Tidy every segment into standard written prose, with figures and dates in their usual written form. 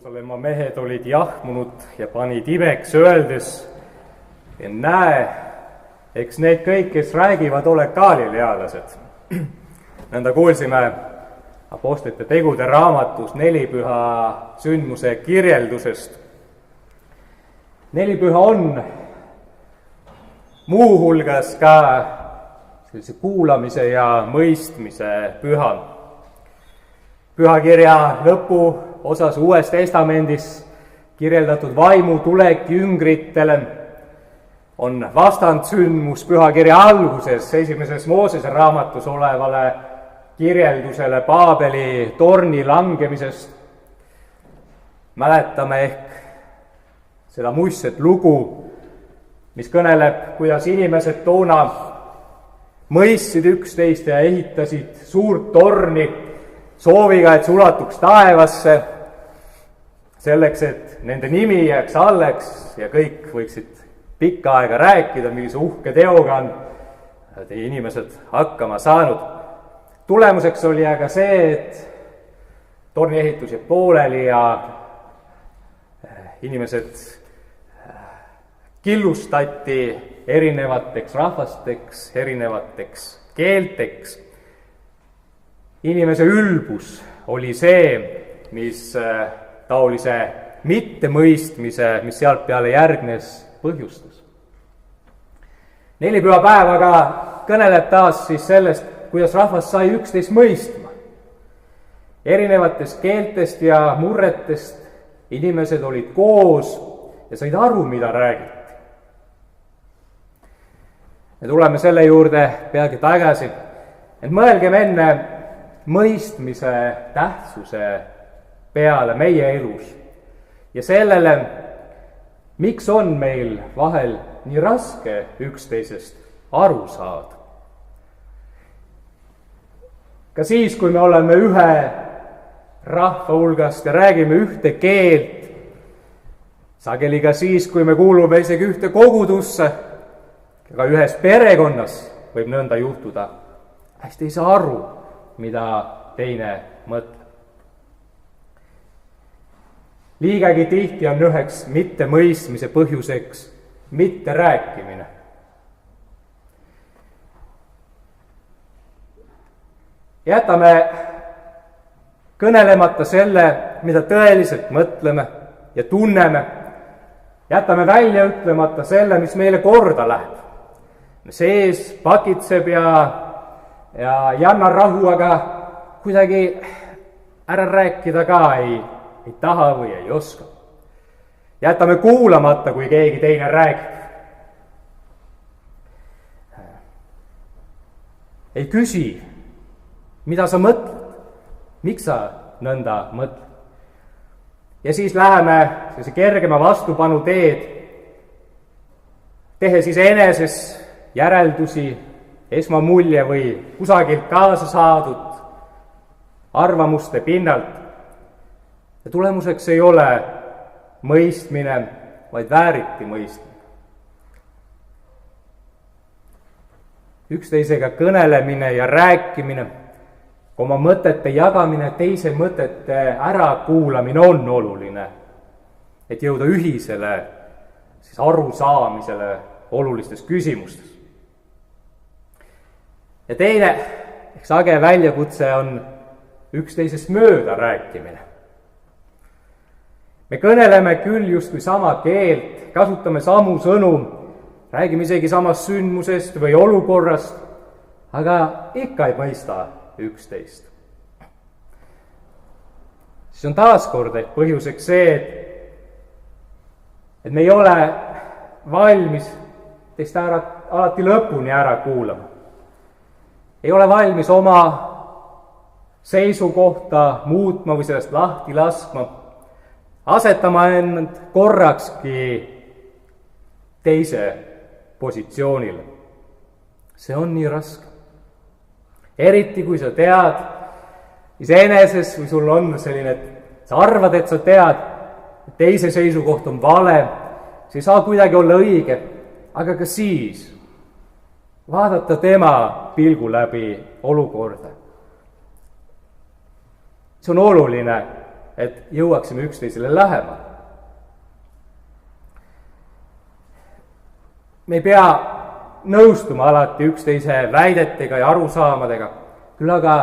Jeruusalemma mehed olid jahmunud ja panid imeks, öeldes, näe, eks need kõik, kes räägivad, ole galilealased. Nõnda kuulsime Apostlite tegude raamatus nelipüha sündmuse kirjeldusest. Nelipüha on muuhulgas ka sellise kuulamise ja mõistmise püha. Pühakirja lõpuosas Uues Testamendis kirjeldatud vaimu tulek jüngritele on vastandsündmus pühakirja alguses, esimeses Moosese raamatus olevale kirjeldusele Paabeli torni langemisest. Mäletame ehk seda muistset lugu, mis kõneleb, kuidas inimesed toona mõistsid üksteist ja ehitasid suurt torni sooviga, et see ulatuks taevasse, selleks, et nende nimi jääks alleks ja kõik võiksid pikka aega rääkida, millise uhke teoga on teie inimesed hakkama saanud. Tulemuseks oli aga see, et torni ehitus jäi pooleli ja inimesed killustati erinevateks rahvasteks, erinevateks keelteks. Inimese ülbus oli see, mis taolise mittemõistmise, mis sealt peale järgnes, põhjustas. Nelipühapäev aga kõneleb taas siis sellest, kuidas rahvas sai üksteist mõistma. Erinevatest keeltest ja murretest inimesed olid koos ja said aru, mida räägiti. Me tuleme selle juurde peagi tagasi, et mõelgem enne mõistmise tähtsuse peale meie elus ja sellele, miks on meil vahel nii raske üksteisest aru saada. Ka siis, kui me oleme ühe rahva hulgast ja räägime ühte keelt, sageli ka siis, kui me kuulume isegi ühte kogudusse, ka ühes perekonnas võib nõnda juhtuda, hästi ei saa aru, mida teine mõtleb. Liigagi tihti on üheks mittemõistmise põhjuseks mitterääkimine. Jätame kõnelemata selle, mida tõeliselt mõtleme ja tunneme. Jätame välja ütlemata selle, mis meile korda läheb. Sees pakitseb ja ei anna rahu, aga kuidagi ära rääkida ka ei taha või ei oska. Jätame kuulamata, kui keegi teine räägib. Ei küsi, mida sa mõtled, miks sa nõnda mõtled. Ja siis läheme sellise kergema vastupanu teed, tehes iseeneses järeldusi, esmamulje või kusagilt kaasa saadud arvamuste pinnalt. Ja tulemuseks ei ole mõistmine, vaid vääriti mõistmine. Üksteisega kõnelemine ja rääkimine, oma mõtete jagamine, teise mõtete ärakuulamine on oluline, et jõuda ühisele siis arusaamisele olulistes küsimustes. Ja teine ehk sage väljakutse on üksteisest mööda rääkimine. Me kõneleme küll justkui sama keelt, kasutame samu sõnu, räägime isegi samast sündmusest või olukorrast, aga ikka ei mõista üksteist. Siis on taaskord ehk põhjuseks see, et me ei ole valmis teist alati lõpuni ära kuulama. Ei ole valmis oma seisukohta muutma või sellest lahti laskma, asetama end korrakski teise positsioonile. See on nii raske. Eriti, kui sa tead iseeneses või sul on selline, et sa arvad, et sa tead, et teise seisukoht on vale, see ei saa kuidagi olla õige, aga ka siis vaadata tema pilgu läbi olukorda. See on oluline, et jõuaksime üksteisele lähemale. Me ei pea nõustuma alati üksteise väidetega ja arusaamadega, küll aga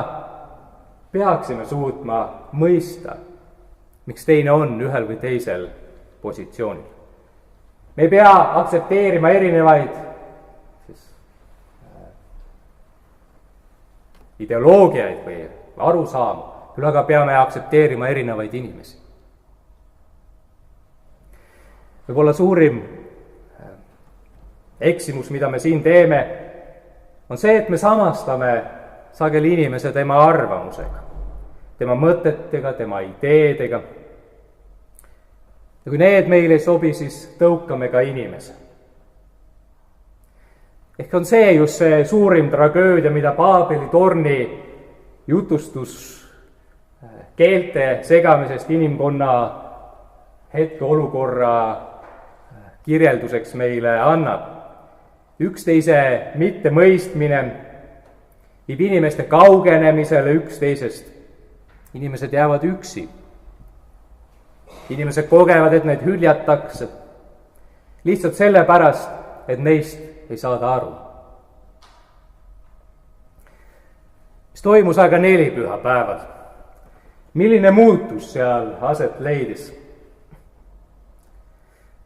peaksime suutma mõista, miks teine on ühel või teisel positsioonil. Me ei pea aktsepteerima erinevaid ideoloogiaid või arusaama, küll aga peame aktsepteerima erinevaid inimesi. Võib-olla suurim eksimus, mida me siin teeme, on see, et me samastame sageli inimese tema arvamusega, tema mõtetega, tema ideedega. Ja kui need meile ei sobi, siis tõukame ka inimese. Ehk on see just see suurim tragöödia, mida Paabeli torni jutustus keelte segamisest inimkonna hetkeolukorra kirjelduseks meile annab. Üksteise mittemõistmine viib inimeste kaugenemisele üksteisest. Inimesed jäävad üksi. Inimesed kogevad, et neid hüljatakse. Lihtsalt sellepärast, et neist ei saada aru. Mis toimus aga nelipühapäeval? Milline muutus seal aset leidis?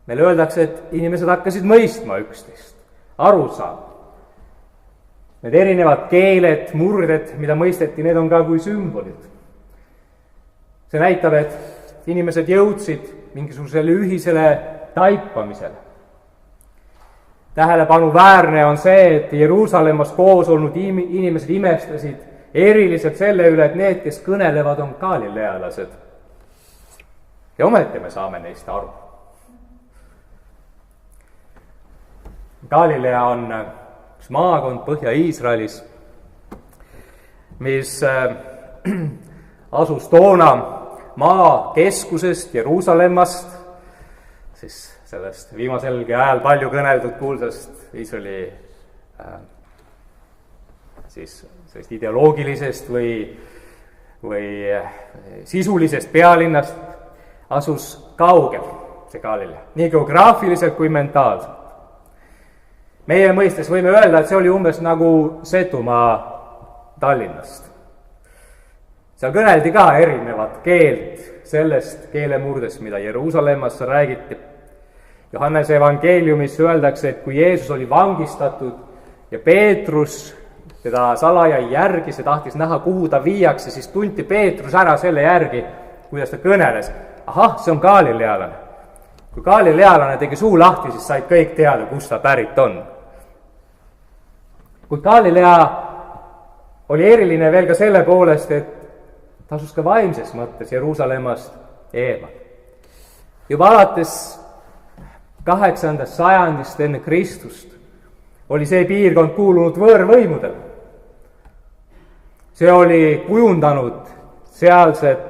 Meile öeldakse, et inimesed hakkasid mõistma üksteist, aru saama. Need erinevad keeled, murded, mida mõisteti, need on ka kui sümbolid. See näitab, et inimesed jõudsid mingisugusele ühisele taipamisele. Tähelepanuväärne on see, et Jeruusalemmas koos olnud inimesed imestasid eriliselt selle üle, et need, kes kõnelevad, on galilealased. Ja ometi me saame neist aru. Galilea on üks maakond Põhja-Iisraelis, mis asus toona maa keskusest Jeruusalemmast, siis sellest viimaselgi ajal palju kõneldud kuulsast Iisraeli siis sellest ideoloogilisest või sisulisest pealinnast asus kaugel see Galilea, nii geograafiliselt kui mentaalselt. Meie mõistes võime öelda, et see oli umbes nagu Setumaa Tallinnast. Seal kõneldi ka erinevat keelt sellest keelemurdest, mida Jeruusalemmas räägiti. Johannese evangeeliumis öeldakse, et kui Jeesus oli vangistatud ja Peetrus teda salaja järgis ja tahtis näha, kuhu ta viiakse, siis tunti Peetrus ära selle järgi, kuidas ta kõneles. Ahah, see on galilealane. Kui galilealane tegi suu lahti, siis said kõik teada, kust ta pärit on. Kuid Galilea oli eriline veel ka selle poolest, et ta asus ka vaimses mõttes Jeruusalemmast eemal. Juba alates 8. sajandist enne Kristust oli see piirkond kuulunud võõrvõimudele. See oli kujundanud sealset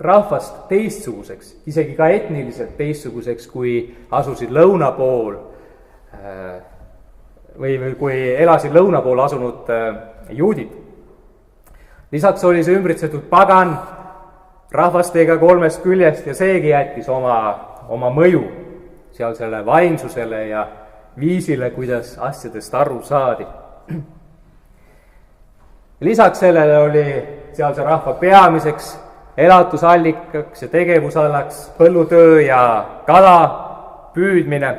rahvast teistsuguseks, isegi ka etniliselt teistsuguseks, kui asusid lõuna pool või kui elasid lõuna pool asunud juudid. Lisaks oli see ümbritsetud pagan rahvastega 3 küljest ja seegi jättis oma mõju sealsele vaimsusele ja viisile, kuidas asjadest aru saadi. Lisaks sellele oli sealse rahva peamiseks elatusallikaks ja tegevusalaks põllutöö ja kala püüdmine.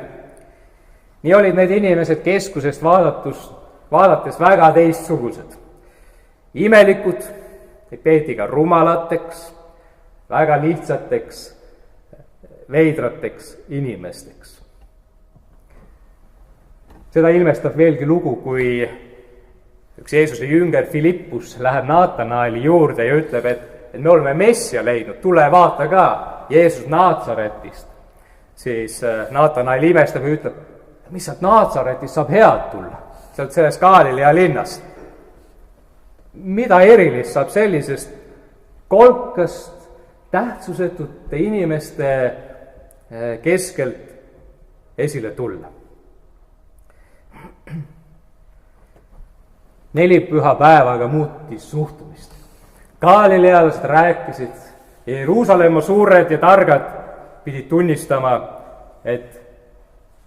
Nii olid need inimesed keskusest vaadates väga teistsugused. Imelikud, neid peeti ka rumalateks, väga lihtsateks, veidrateks inimesteks. Seda ilmestab veelgi lugu, kui üks Jeesuse jünger Filippus läheb Naatanaeli juurde ja ütleb, et me oleme Messia leidnud, tule vaata ka Jeesus Naatsaretist. Siis Naatanael imestab ja ütleb, mis sealt Naatsaretist saab head tulla, sealt sellest Galilea linnast. Mida erilist saab sellisest kolkast, tähtsusetute inimeste keskelt esile tulla? Nelipüha päevaga muutis suhtumist. Galilealased rääkisid ja Jeruusalemma suured ja targad pidid tunnistama, et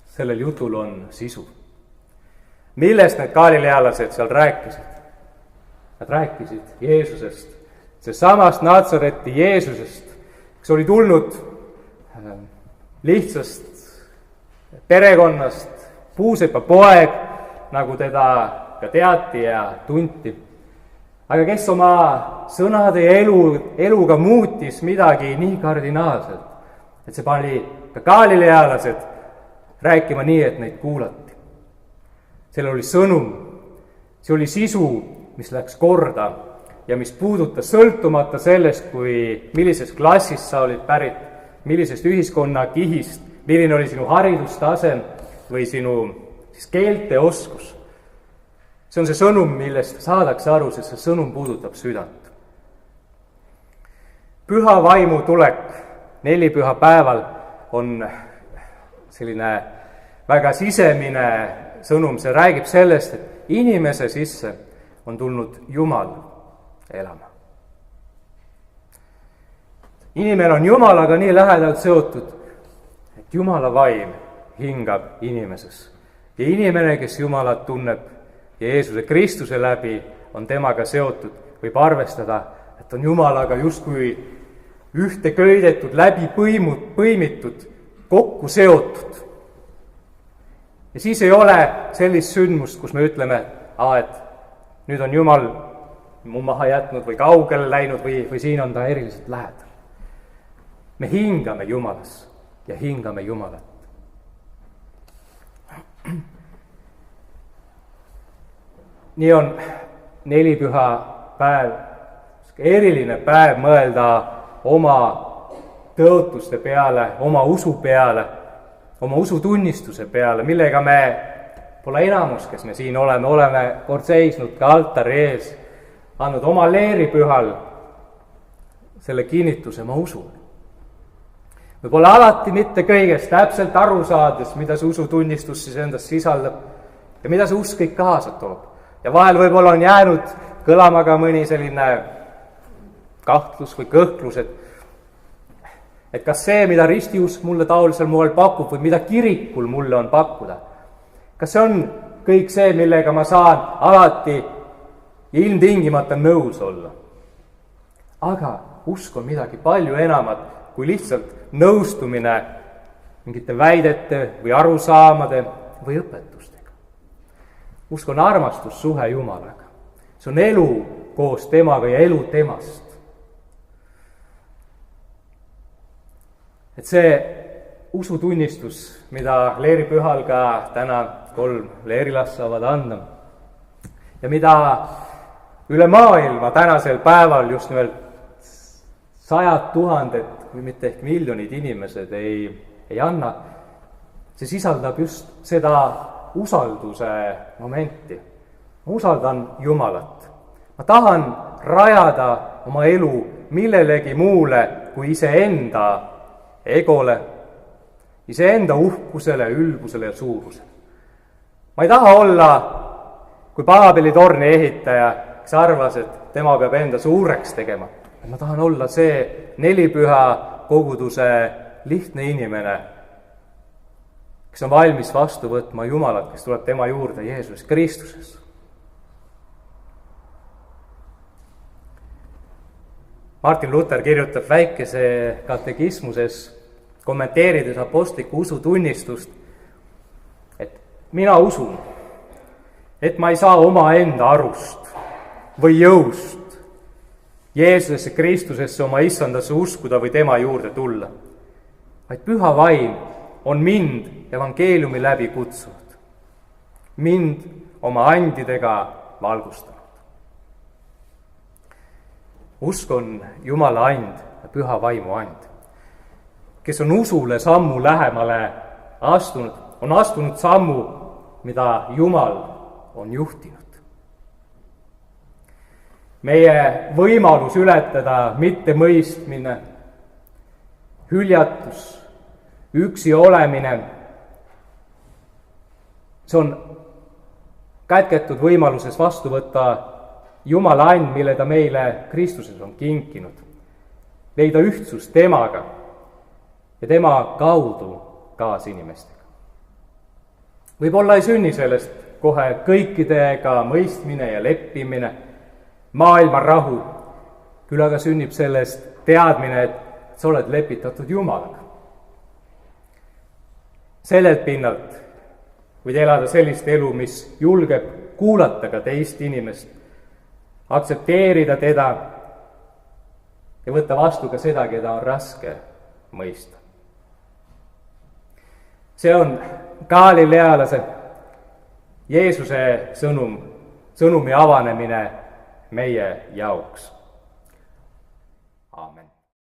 sellel jutul on sisu. Millest need galilealased seal rääkisid? Nad rääkisid Jeesusest, seesamast Natsareti Jeesusest, kes oli tulnud lihtsast perekonnast, puusepa poeg, nagu teda ka teati ja tunti. Aga kes oma sõnade ja eluga muutis midagi nii kardinaalselt, et see pani ka galilealased rääkima nii, et neid kuulati. Seal oli sõnum, see oli sisu, mis läks korda ja mis puudutas sõltumata sellest, millisest klassist sa olid pärit, millisest ühiskonnakihist, milline oli sinu haridustasem või sinu keelteoskus. See on see sõnum, millest saadakse aru, sest see sõnum puudutab südant. Püha vaimu tulek 4 pühapäeval on selline väga sisemine sõnum, see räägib sellest, et inimese sisse on tulnud Jumal elama. Inimene on Jumalaga nii lähedalt seotud, et Jumala vaim hingab inimeses. Ja inimene, kes Jumalat tunneb ja Jeesuse Kristuse läbi on temaga seotud, võib arvestada, et on Jumalaga justkui ühte köidetud, läbi põimitud, kokku seotud. Ja siis ei ole sellist sündmust, kus me ütleme, et nüüd on Jumal mu maha jätnud või kaugele läinud või siin on ta eriliselt lähedal. Me hingame Jumalas ja hingame Jumalat. Nii on 4 pühapäev, eriline päev mõelda oma tõotuste peale, oma usu peale, oma usutunnistuse peale, millega me pole enamus, kes me siin oleme kord seisnud ka altari ees, andnud oma leeripühal selle kinnituse, ma usun. Me pole alati mitte kõigest täpselt aru saades, mida see usutunnistus siis endast sisaldab ja mida see usk kõik kaasa toob. Ja vahel võib-olla on jäänud kõlama ka mõni selline kahtlus või kõhklus, et kas see, mida ristiusk mulle taolisel moel pakub või mida kirikul mulle on pakkuda, kas see on kõik see, millega ma saan alati ilmtingimata nõus olla? Aga usk on midagi palju enamat kui lihtsalt nõustumine mingite väidete või arusaamade või õpetustega. Usk on armastussuhe Jumalaga. See on elu koos temaga ja elu temast. Et see usutunnistus, mida leeripühal ka täna 3 leerilast saavad anda ja mida üle maailma tänasel päeval just nimelt 100 000 või mitte ehk miljonid inimesed ei anna, see sisaldab just seda usalduse momenti. Ma usaldan Jumalat. Ma tahan rajada oma elu millelegi muule kui iseenda egole, iseenda uhkusele, ülbusele ja suurusele. Ma ei taha olla kui Paabeli torni ehitaja, kes arvas, et tema peab enda suureks tegema. Ma tahan olla see 4 püha koguduse lihtne inimene, kes on valmis vastu võtma Jumalat, kes tuleb tema juurde Jeesus Kristuses. Martin Luther kirjutab väikese katekismuses, kommenteerides apostliku usutunnistust, et mina usun, et ma ei saa omaenda arust või jõust Jeesusesse Kristusesse oma issandasse uskuda või tema juurde tulla, vaid püha vaim on mind evangeeliumi läbi kutsunud, mind oma andidega valgustanud. Usk on Jumala and ja püha vaimu and, kes on usule sammu lähemale astunud, on astunud sammu, mida Jumal on juhtinud. Meie võimalus ületada mittemõistmine, hüljatus, üksi olemine, see on kätketud võimaluses vastu võtta Jumala and, mille ta meile Kristuses on kinkinud. leida ühtsust temaga ja tema kaudu kaasinimestega. Võib-olla ei sünni sellest kohe kõikidega mõistmine ja leppimine, maailma rahu, küll aga sünnib sellest teadmine, et sa oled lepitatud Jumalaga. Sellelt pinnalt võid elada sellist elu, mis julgeb kuulata ka teist inimest, aktsepteerida teda ja võtta vastu ka seda, keda on raske mõista. See on galilealase Jeesuse sõnumi avanemine meie jaoks. Aamen.